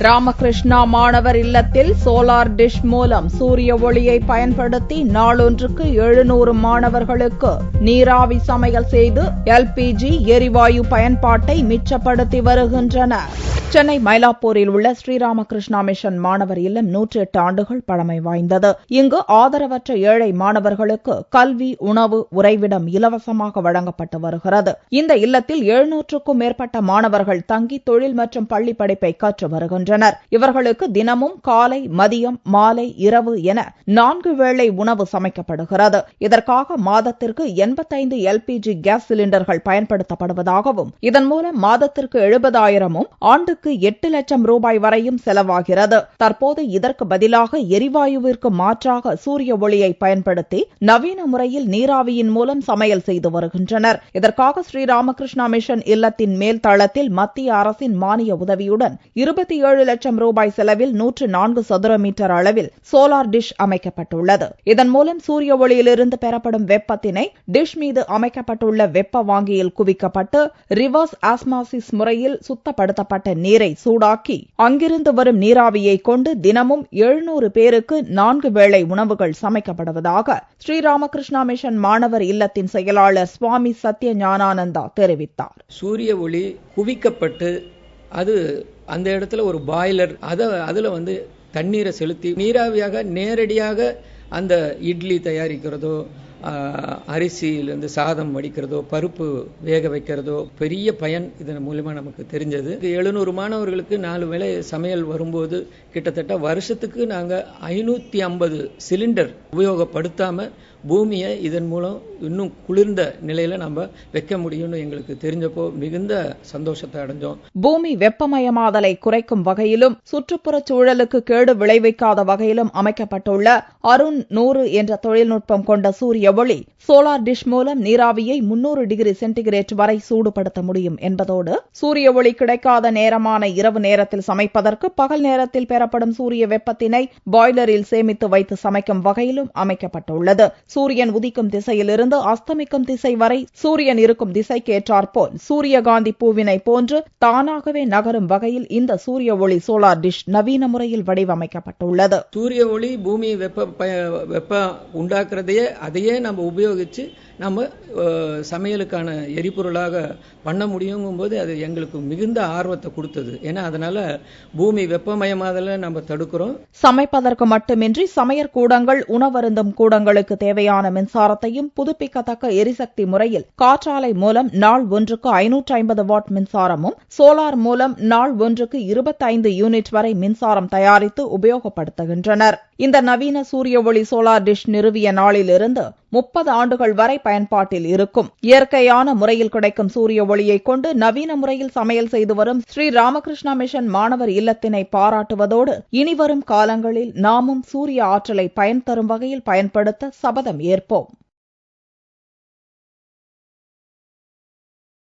ராமகிருஷ்ணா மாணவர் இல்லத்தில் solar dish மூலம் சூரிய ஒளியை பயன்படுத்தி நாளொன்றுக்கு 700 மாணவர்களுக்கு நீராவி சமையல் செய்து எல்பிஜி எரிவாயு பயன்பாட்டை மிச்சப்படுத்தி வருகின்றனர். சென்னை மயிலாப்பூரில் உள்ள ஸ்ரீராமகிருஷ்ணா மிஷன் மாணவர் இல்லம் 108 ஆண்டுகள் பழமை வாய்ந்தது. இங்கு ஆதரவற்ற ஏழை மாணவர்களுக்கு கல்வி, உணவு, உறைவிடம் இலவசமாக வழங்கப்பட்டு வருகிறது. இந்த இல்லத்தில் 700க்கும் மேற்பட்ட மாணவர்கள் தங்கி தொழில் மற்றும் பள்ளி படிப்பை கற்று வருகின்றனர். இவர்களுக்கு தினமும் காலை, மதியம், மாலை, இரவு என 4 வேளை உணவு சமைக்கப்படுகிறது. இதற்காக மாதத்திற்கு 85 எல்பிஜி கேஸ் சிலிண்டர்கள் பயன்படுத்தப்படுவதாகவும் இதன் மூலம் மாதத்திற்கு 70,000 ஆண்டுக்கு 8 லட்சம் ரூபாய் வரையும் செலவாகிறது. தற்போது இதற்கு பதிலாக எரிவாயுவிற்கு மாற்றாக சூரிய ஒளியை பயன்படுத்தி நவீன முறையில் நீராவியின் மூலம் சமையல் செய்து வருகின்றனர். இதற்காக ஸ்ரீராமகிருஷ்ணா மிஷன் இல்லத்தின் மேல் தளத்தில் மத்திய அரசின் மானிய உதவியுடன் 27 லட்சம் ரூபாய் செலவில் 104 சதுர மீட்டர் அளவில் சோலார் டிஷ் அமைக்கப்பட்டுள்ளது. இதன் மூலம் சூரிய ஒளியிலிருந்து பெறப்படும் வெப்பத்தினை டிஷ் மீது அமைக்கப்பட்டுள்ள வெப்ப வாங்கியில் குவிக்கப்பட்டு ரிவர்ஸ் ஆஸ்மாசிஸ் முறையில் சுத்தப்படுத்தப்பட்ட நீரை சூடாக்கி அங்கிருந்து வரும் நீராவியை கொண்டு தினமும் 700 பேருக்கு 4 வேளை உணவுகள் சமைக்கப்படுவதாக ஸ்ரீராமகிருஷ்ணா மிஷன் மாணவர் இல்லத்தின் செயலாளர் சுவாமி சத்ய ஞானானந்தா தெரிவித்தார். சூரிய ஒளி குவிக்கப்பட்டு அது அந்த இடத்துல ஒரு பாய்லர் அதுல தண்ணீரை செலுத்தி நீராவியாக நேரடியாக அந்த இட்லி தயாரிக்கிறதோ, அரிசியிலிருந்து சாதம் வடிக்கிறதோ, பருப்பு வேக வைக்கிறதோ பெரிய பயன் இதன் மூலமா நமக்கு தெரிஞ்சது. 700 மாணவர்களுக்கு 4 வேளை சமையல் வரும்போது கிட்டத்தட்ட வருஷத்துக்கு நாங்க 550 சிலிண்டர் உபயோகப்படுத்தாம பூமியை இதன் மூலம் இன்னும் குளிர்ந்த நிலையில நம்ம வைக்க முடியும்னு எங்களுக்கு தெரிஞ்சப்போ மிகுந்த சந்தோஷத்தை அடைஞ்சோம். பூமி வெப்பமயமாதலை குறைக்கும் வகையிலும் சுற்றுப்புற சூழலுக்கு கேடு விளைவிக்காத வகையிலும் அமைக்கப்பட்டுள்ள அருண் 100 என்ற தொழில்நுட்பம் கொண்ட சூரிய ஒளி சோலார் டிஷ் மூலம் நீராவியை 300 டிகிரி சென்டிகிரேட் வரை சூடுபடுத்த முடியும் என்பதோடு சூரிய ஒளி கிடைக்காத நேரமான இரவு நேரத்தில் சமைப்பதற்கு பகல் நேரத்தில் பெறப்படும் சூரிய வெப்பத்தினை பாய்லரில் சேமித்து வைத்து சமைக்கும் வகையிலும் அமைக்கப்பட்டுள்ளது. சூரியன் உதிக்கும் திசையிலிருந்து அஸ்தமிக்கும் திசை வரை சூரியன் இருக்கும் திசைக்கு ஏற்றாற்போல் சூரியகாந்தி பூவினை போன்று தானாகவே நகரும் வகையில் இந்த சூரிய ஒளி சோலார் டிஷ் நவீன முறையில் வடிவமைக்கப்பட்டுள்ளது. சூரிய ஒளி பூமி வெப்ப உண்டாக்குறதையே அதையே நம்ம உபயோகிச்சு நம்ம சமையலுக்கான எரிபொருளாக பண்ண முடியுங்கும் போது அது எங்களுக்கு மிகுந்த ஆர்வத்தை கொடுத்தது. ஏன்னா அதனால பூமி வெப்பமயமாதல நம்ம தடுக்கிறோம். சமைப்பதற்கு மட்டுமின்றி சமையற்கூடங்கள், உணவருந்தும் கூடங்களுக்கு தேவையான மின்சாரத்தையும் புதுப்பிக்கத்தக்க எரிசக்தி முறையில் காற்றாலை மூலம் நாள் ஒன்றுக்கு 550 வாட் மின்சாரமும், சோலார் மூலம் நாள் ஒன்றுக்கு 25 யூனிட் வரை மின்சாரம் தயாரித்து உபயோகப்படுத்துகின்றனர். இந்த நவீன சூரிய ஒளி சோலார் டிஷ் நிறுவிய நாளிலிருந்து 30 ஆண்டுகள் வரை பயன்பாட்டில் இருக்கும். இயற்கையான முறையில் கிடைக்கும் சூரிய ஒளியை கொண்டு நவீன முறையில் சமையல் செய்து வரும் ஸ்ரீராமகிருஷ்ணா மிஷன் மாணவர் இல்லத்தினை பாராட்டுவதோடு இனிவரும் காலங்களில் நாமும் சூரிய ஆற்றலை பயன் தரும் வகையில் பயன்படுத்த சபதம் ஏற்போம்.